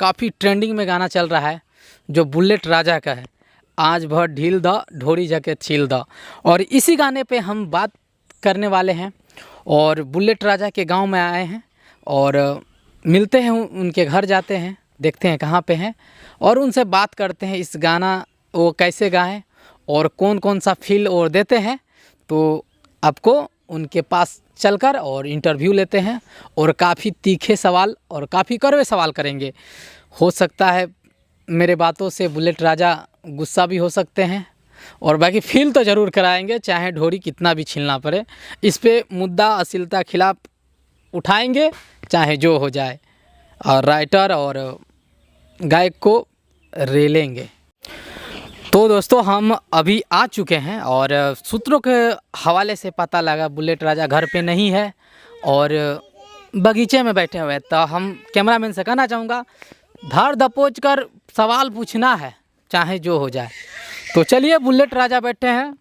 काफ़ी ट्रेंडिंग में गाना चल रहा है जो बुलेट राजा का है, आज भर ढील द ढोरी जाके छील द। और इसी गाने पे हम बात करने वाले हैं और बुलेट राजा के गांव में आए हैं और मिलते हैं, उनके घर जाते हैं, देखते हैं कहाँ पे हैं और उनसे बात करते हैं इस गाना वो कैसे गाएं और कौन कौन सा फील और देते हैं। तो आपको उनके पास चलकर और इंटरव्यू लेते हैं और काफ़ी तीखे सवाल और काफ़ी कड़वे सवाल करेंगे। हो सकता है मेरे बातों से बुलेट राजा गुस्सा भी हो सकते हैं और बाकी फील तो ज़रूर कराएंगे, चाहे ढोरी कितना भी छीलना पड़े। इस पे मुद्दा अश्लीलता खिलाफ उठाएंगे चाहे जो हो जाए, और राइटर और गायक को रेलेंगे। तो दोस्तों हम अभी आ चुके हैं और सूत्रों के हवाले से पता लगा बुलेट राजा घर पे नहीं है और बगीचे में बैठे हुए हैं। तो हम कैमरामैन से कहना चाहूँगा धर दबोच कर सवाल पूछना है चाहे जो हो जाए। तो चलिए बुलेट राजा बैठे हैं।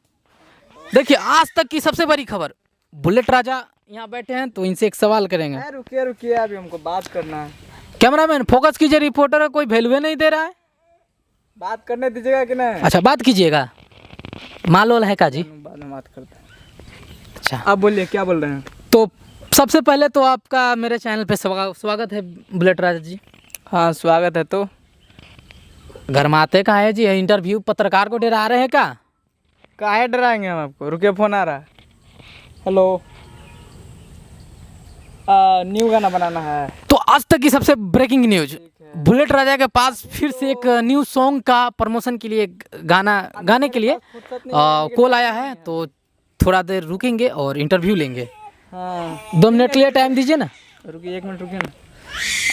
देखिए आज तक की सबसे बड़ी खबर, बुलेट राजा यहाँ बैठे हैं तो इनसे एक सवाल करेंगे। रुकिए रुकिए, अभी हमको बात करना है। कैमरामैन फोकस कीजिए, रिपोर्टर का कोई वैल्यू नहीं दे रहा है। बात करने दीजिएगा कि नहीं? अच्छा बात कीजिएगा, मालूम है का जी? बाद में बात करते हैं। अच्छा आप बोलिए क्या बोल रहे हैं? तो सबसे पहले तो आपका मेरे चैनल पे स्वागत है बुलेट राजा जी। हाँ स्वागत है। तो घर में आते कहाँ है जी? इंटरव्यू पत्रकार को डरा रहे हैं क्या? काहे डराएंगे हम आपको? रुकिए फोन आ रहा है। हेलो, न्यू गाना बनाना है। तो आज तक की सबसे ब्रेकिंग न्यूज, बुलेट राजा के पास फिर से एक न्यू सॉन्ग का प्रमोशन के लिए गाने के लिए कॉल आया है। तो थोड़ा देर रुकेंगे और इंटरव्यू लेंगे। हाँ 2 मिनट के लिए टाइम दीजिए ना। रुकिए 1 मिनट रुकिए ना।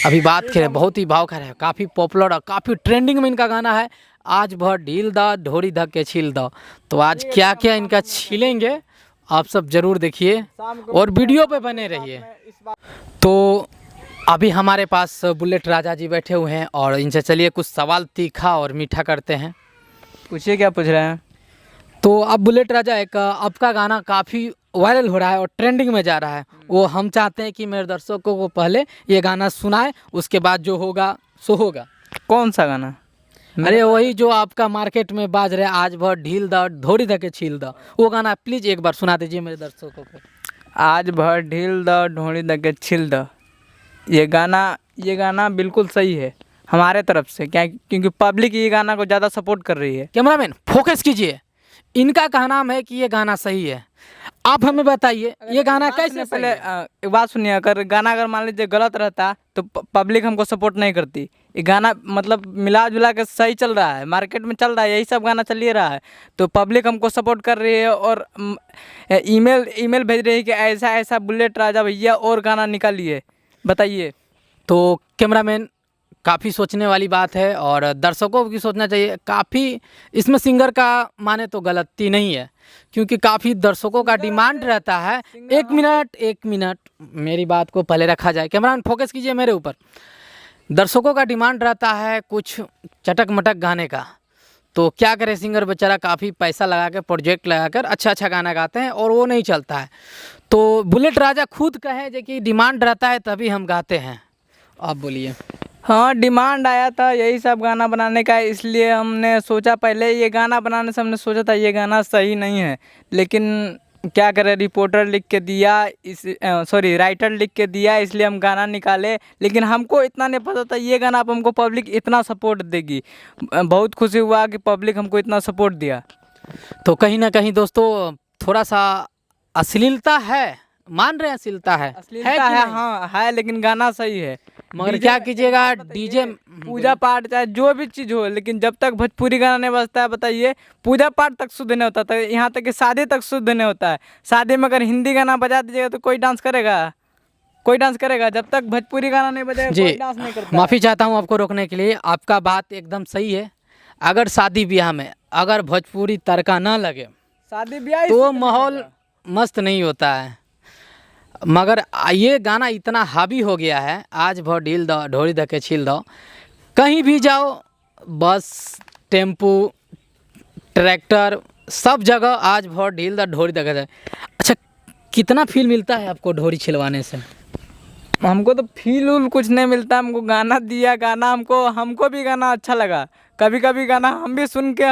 अभी बात करें, बहुत ही भाव खा है, काफ़ी पॉपुलर और काफ़ी ट्रेंडिंग में इनका गाना है, आज भर ढील द ढोरी धक के छील द। तो आज क्या क्या इनका छीलेंगे आप सब जरूर देखिए और वीडियो पे बने रहिए। तो अभी हमारे पास बुलेट राजा जी बैठे हुए हैं और इनसे चलिए कुछ सवाल तीखा और मीठा करते हैं। पूछिए क्या पूछ रहे हैं? तो अब बुलेट राजा, एक आपका गाना काफ़ी वायरल हो रहा है और ट्रेंडिंग में जा रहा है, वो हम चाहते हैं कि मेरे दर्शकों को पहले ये गाना सुनाए, उसके बाद जो होगा सो होगा। कौन सा गाना? अरे वही जो आपका मार्केट में बाज रहा है, आज भर ढील द ढोरी धके छील द, वो गाना प्लीज़ एक बार सुना दीजिए मेरे दर्शकों को। आज भर ढील द ढोड़ी दके छिल द, ये गाना बिल्कुल सही है हमारे तरफ से। क्या? क्योंकि पब्लिक ये गाना को ज़्यादा सपोर्ट कर रही है। कैमरामैन फोकस कीजिए, इनका कहना है कि ये गाना सही है, आप हमें बताइए ये गाना कैसे? पहले एक बात सुनिए, अगर मान लीजिए गलत रहता तो पब्लिक हमको सपोर्ट नहीं करती। ये गाना मतलब मिला जुला के सही चल रहा है, मार्केट में चल रहा है, यही सब गाना चल ही रहा है, तो पब्लिक हमको सपोर्ट कर रही है और ईमेल भेज रही है कि ऐसा ऐसा बुलेट राजा भैया और गाना निकालिए, बताइए। तो कैमरामैन काफ़ी सोचने वाली बात है और दर्शकों को भी सोचना चाहिए। काफ़ी इसमें सिंगर का माने तो गलती नहीं है, क्योंकि काफ़ी दर्शकों का डिमांड रहता है। एक मिनट मेरी बात को पहले रखा जाए। कैमरामैन फोकस कीजिए मेरे ऊपर। दर्शकों का डिमांड रहता है कुछ चटक मटक गाने का, तो क्या करे, सिंगर बेचारा काफ़ी पैसा लगा कर प्रोजेक्ट लगा कर अच्छा गाना गाते हैं और वो नहीं चलता है। तो बुलेट राजा खुद कहे जो कि डिमांड रहता है तभी हम गाते हैं। आप बोलिए। हाँ डिमांड आया था यही सब गाना बनाने का, इसलिए हमने सोचा, पहले ये गाना बनाने से हमने सोचा था ये गाना सही नहीं है, लेकिन क्या करें, रिपोर्टर लिख के दिया, राइटर लिख के दिया, इसलिए हम गाना निकाले। लेकिन हमको इतना नहीं पता था ये गाना अब हमको पब्लिक इतना सपोर्ट देगी। बहुत खुशी हुआ कि पब्लिक हमको इतना सपोर्ट दिया। तो कहीं ना कहीं दोस्तों थोड़ा सा अश्लीलता है, मान रहे हैं अश्लीलता है है हाँ है, लेकिन गाना सही है। मगर क्या कीजिएगा, डीजे पूजा पाठ चाहे जो भी चीज़ हो, लेकिन जब तक भोजपुरी गाना नहीं बजता है, बताइए, पूजा पाठ तक शुद्ध नहीं होता था, यहाँ तक कि शादी तक शुद्ध नहीं होता है। शादी में अगर हिंदी गाना बजा दीजिएगा तो कोई डांस करेगा? कोई डांस करेगा? जब तक भोजपुरी गाना नहीं बजेगा कोई डांस नहीं करता। माफ़ी चाहता हूँ आपको रोकने के लिए, आपका बात एकदम सही है। अगर शादी ब्याह में अगर भोजपुरी तड़का ना लगे शादी ब्याह तो माहौल मस्त नहीं होता है। मगर ये गाना इतना हावी हो गया है, आज भर ढील दो ढोरी धके छील दो, कहीं भी जाओ, बस टेम्पू ट्रैक्टर सब जगह आज भर ढील दो ढोरी धके। अच्छा कितना फील मिलता है आपको ढोरी छिलवाने से? हमको तो फील उल कुछ नहीं मिलता, हमको गाना दिया, गाना हमको भी गाना अच्छा लगा। कभी कभी गाना हम भी सुन के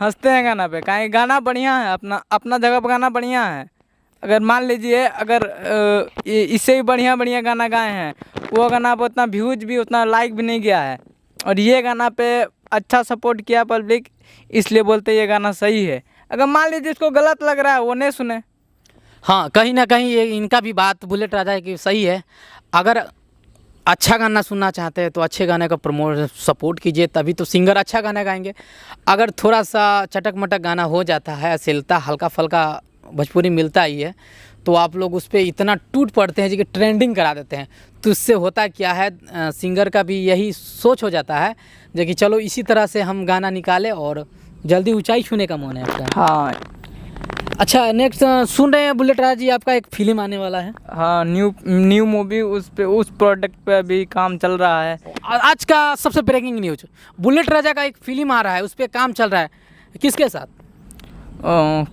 हंसते हैं गाना पे, काहे गाना बढ़िया है, अपना अपना जगह पर गाना बढ़िया है। अगर मान लीजिए अगर इससे भी बढ़िया बढ़िया गाना गाए हैं, वो गाना पर उतना व्यूज भी उतना लाइक भी नहीं गया है, और ये गाना पे अच्छा सपोर्ट किया पब्लिक, इसलिए बोलते ये गाना सही है। अगर मान लीजिए इसको गलत लग रहा है वो नहीं सुने। हाँ, कहीं ना कहीं ये इनका भी बात बुलेट राजा की सही है। अगर अच्छा गाना सुनना चाहते हैं तो अच्छे गाने का प्रमोट सपोर्ट कीजिए, तभी तो सिंगर अच्छा गाना गाएंगे। अगर थोड़ा सा चटक मटक गाना हो जाता है, अश्लीलता हल्का फल्का भोजपुरी मिलता ही है, तो आप लोग उस पर इतना टूट पड़ते हैं जी कि ट्रेंडिंग करा देते हैं। तो इससे होता क्या है, सिंगर का भी यही सोच हो जाता है जो कि चलो इसी तरह से हम गाना निकालें और जल्दी ऊंचाई छूने का मन है आपका। हाँ अच्छा, नेक्स्ट सुन रहे हैं बुलेट राजा जी, आपका एक फिल्म आने वाला है। हाँ, न्यू मूवी उस प्रोडक्ट पे अभी काम चल रहा है। आज का सबसे ब्रेकिंग न्यूज, बुलेट राजा का एक फिल्म आ रहा है, उस पर काम चल रहा है, किसके साथ?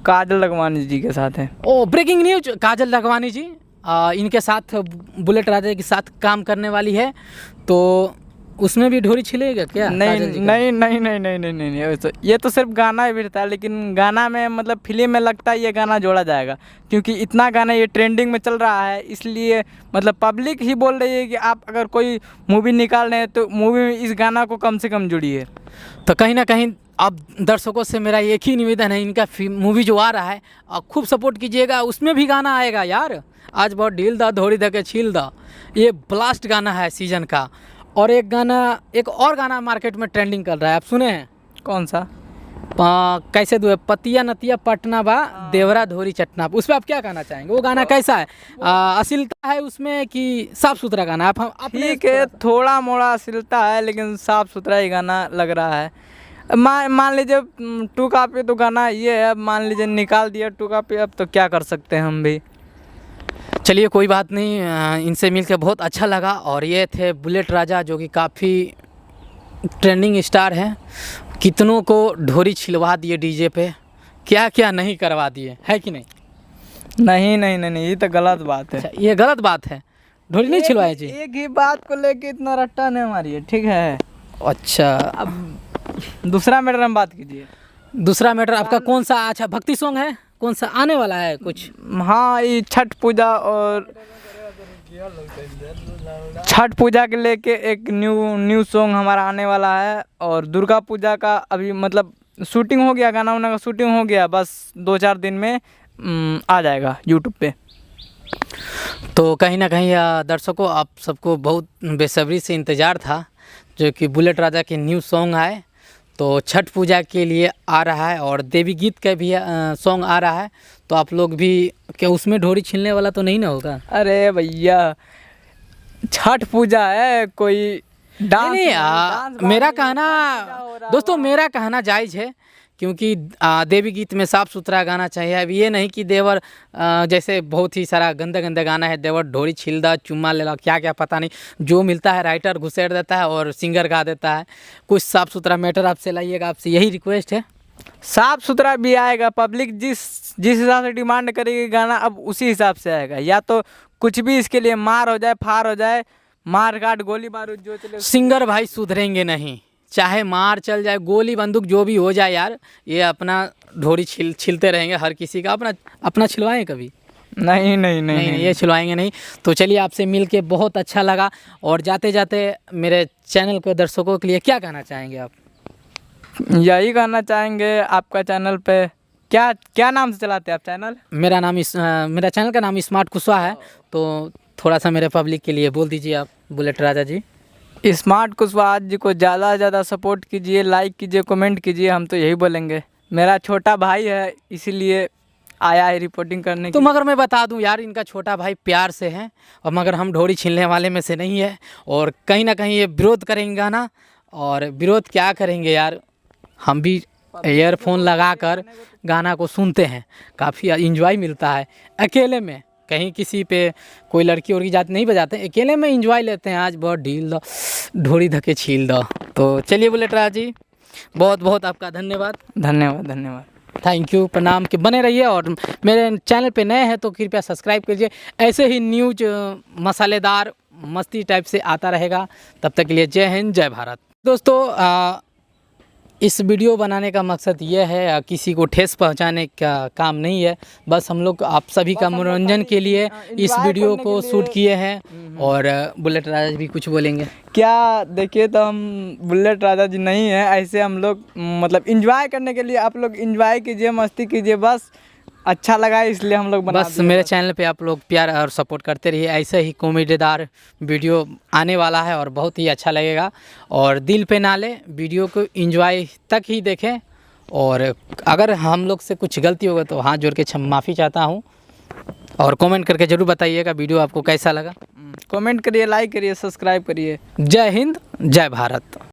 काजल लखमानी जी के साथ है। ओ, ब्रेकिंग न्यूज, काजल लखमानी जी इनके साथ बुलेट राजा के साथ काम करने वाली है, तो उसमें भी ढोरी छिलेगा क्या? नहीं नहीं नहीं नहीं नहीं नहीं नहीं, ये तो सिर्फ गाना ही था, लेकिन गाना में मतलब फिल्म में लगता है ये गाना जोड़ा जाएगा, क्योंकि इतना गाना ये ट्रेंडिंग में चल रहा है, इसलिए मतलब पब्लिक ही बोल रही है कि आप अगर कोई मूवी निकाल रहे हैं तो मूवी में इस गाना को कम से कम जुड़िए। तो कहीं ना कहीं अब दर्शकों से मेरा एक ही निवेदन है, इनका मूवी जो आ रहा है आप खूब सपोर्ट कीजिएगा, उसमें भी गाना आएगा यार। आज बहुत ढील दा धोड़ी धके छील दा, ये ब्लास्ट गाना है सीजन का। और एक और गाना मार्केट में ट्रेंडिंग कर रहा है, आप सुने हैं? कौन सा? कैसे दुए पतिया नतिया पटना बा देवरा धोरी चटना, उस पर आप क्या कहना चाहेंगे? वो गाना कैसा है, अश्लीलता है उसमें कि साफ सुथरा गाना? आप ठीक है, थोड़ा मोड़ा अश्लीलता है लेकिन साफ सुथरा ही गाना लग रहा है। मान लीजिए टू कॉपी तो गाना ये है, मान लीजिए निकाल दिया टू कॉपी, अब तो क्या कर सकते हैं हम भी। चलिए कोई बात नहीं, इनसे मिलकर बहुत अच्छा लगा। और ये थे बुलेट राजा जो कि काफ़ी ट्रेंडिंग स्टार हैं, कितनों को ढोरी छिलवा दिए डीजे पे, क्या क्या नहीं करवा दिए, है कि नहीं? नहीं नहीं नहीं नहीं, ये तो गलत बात है। अच्छा, ये गलत बात है, ढोरी नहीं छिलवाए जी? एक ही बात को लेके इतना रट्टा नहीं मारिए, ठीक है? अच्छा, अब दूसरा मैटर हम बात कीजिए। दूसरा मैटर आपका कौन सा? अच्छा, भक्ति सॉन्ग है, कौन सा आने वाला है कुछ? हाँ, ये छठ पूजा और छठ पूजा के लेके एक न्यू सॉन्ग हमारा आने वाला है, और दुर्गा पूजा का अभी मतलब शूटिंग हो गया, गाना वाना का शूटिंग हो गया, बस 2-4 दिन में आ जाएगा यूट्यूब पे। तो कहीं ना कहीं दर्शकों आप सबको बहुत बेसब्री से इंतज़ार था जो कि बुलेट राजा के न्यू सॉन्ग आए, तो छठ पूजा के लिए आ रहा है, और देवी गीत का भी सॉन्ग आ रहा है, तो आप लोग भी क्या उसमें ढोरी छीलने वाला तो नहीं ना होगा? अरे भैया, छठ पूजा है, कोई डांस नहीं, मेरा कहना दोस्तों, मेरा कहना जायज़ है, क्योंकि देवी गीत में साफ़ सुथरा गाना चाहिए। अब ये नहीं कि देवर जैसे बहुत ही सारा गंदा गंदा गाना है, देवर ढोरी छिलदा चुम्मा लेला क्या क्या पता नहीं, जो मिलता है राइटर घुसेड़ देता है और सिंगर गा देता है। कुछ साफ़ सुथरा मैटर आपसे लाइएगा, आपसे यही रिक्वेस्ट है। साफ सुथरा भी आएगा, पब्लिक जिस हिसाब से डिमांड करेगी गाना, अब उसी हिसाब से आएगा। या तो कुछ भी इसके लिए मार हो जाए, फार हो जाए, मार काट गोली बारूद जो चले, सिंगर भाई सुधरेंगे नहीं, चाहे मार चल जाए, गोली बंदूक जो भी हो जाए यार, ये अपना ढोरी छिलते रहेंगे, हर किसी का अपना छिलवाएं कभी? नहीं नहीं नहीं, नहीं, ये छिलवाएंगे नहीं। तो चलिए, आपसे मिलके बहुत अच्छा लगा, और जाते जाते मेरे चैनल के दर्शकों के लिए क्या कहना चाहेंगे आप? यही कहना चाहेंगे, आपका चैनल पे क्या नाम से चलाते हैं आप चैनल? मेरा चैनल का नाम स्मार्ट कुशवाहा है, तो थोड़ा सा मेरे पब्लिक के लिए बोल दीजिए आप बुलेट राजा जी। स्मार्ट कुशवाहा जी को ज़्यादा से ज़्यादा सपोर्ट कीजिए, लाइक कीजिए, कमेंट कीजिए, हम तो यही बोलेंगे। मेरा छोटा भाई है, इसीलिए आया है रिपोर्टिंग करने तो मगर मैं बता दूं यार, इनका छोटा भाई प्यार से है, और मगर हम ढोरी छीलने वाले में से नहीं है, और कहीं ना कहीं ये विरोध करेंगे गाना। और विरोध क्या करेंगे यार, हम भी ईयरफोन लगा कर गाना को सुनते हैं, काफ़ी इंजॉय मिलता है अकेले में। कहीं किसी पे कोई लड़की उड़की जाती नहीं बजाते, अकेले में इंजॉय लेते हैं। आज बहुत ढील दो ढोरी धके छील दो। तो चलिए बुलेट राजा जी, बहुत बहुत आपका धन्यवाद। धन्यवाद धन्यवाद, थैंक यू, प्रणाम के बने रहिए। और मेरे चैनल पे नए हैं तो कृपया सब्सक्राइब कीजिए, ऐसे ही न्यूज मसालेदार मस्ती टाइप से आता रहेगा। तब तक के लिए जय हिंद जय भारत। दोस्तों इस वीडियो बनाने का मकसद ये है, किसी को ठेस पहुंचाने का काम नहीं है, बस हम लोग आप सभी का मनोरंजन के लिए इस वीडियो को शूट किए हैं। और बुलेट राजा भी कुछ बोलेंगे क्या? देखिए, तो हम बुलेट राजा जी नहीं है, ऐसे हम लोग मतलब इंजॉय करने के लिए, आप लोग इंजॉय कीजिए, मस्ती कीजिए, बस अच्छा लगा इसलिए हम लोग बना बस मेरे चैनल पे आप लोग प्यार और सपोर्ट करते रहिए। ऐसे ही कॉमेडीदार वीडियो आने वाला है और बहुत ही अच्छा लगेगा। और दिल पे ना ले, वीडियो को एंजॉय तक ही देखें। और अगर हम लोग से कुछ गलती होगा तो हाथ जोड़ के माफ़ी चाहता हूँ। और कमेंट करके ज़रूर बताइएगा वीडियो आपको कैसा लगा। कमेंट करिए, लाइक करिए, सब्सक्राइब करिए। जय हिंद जय भारत।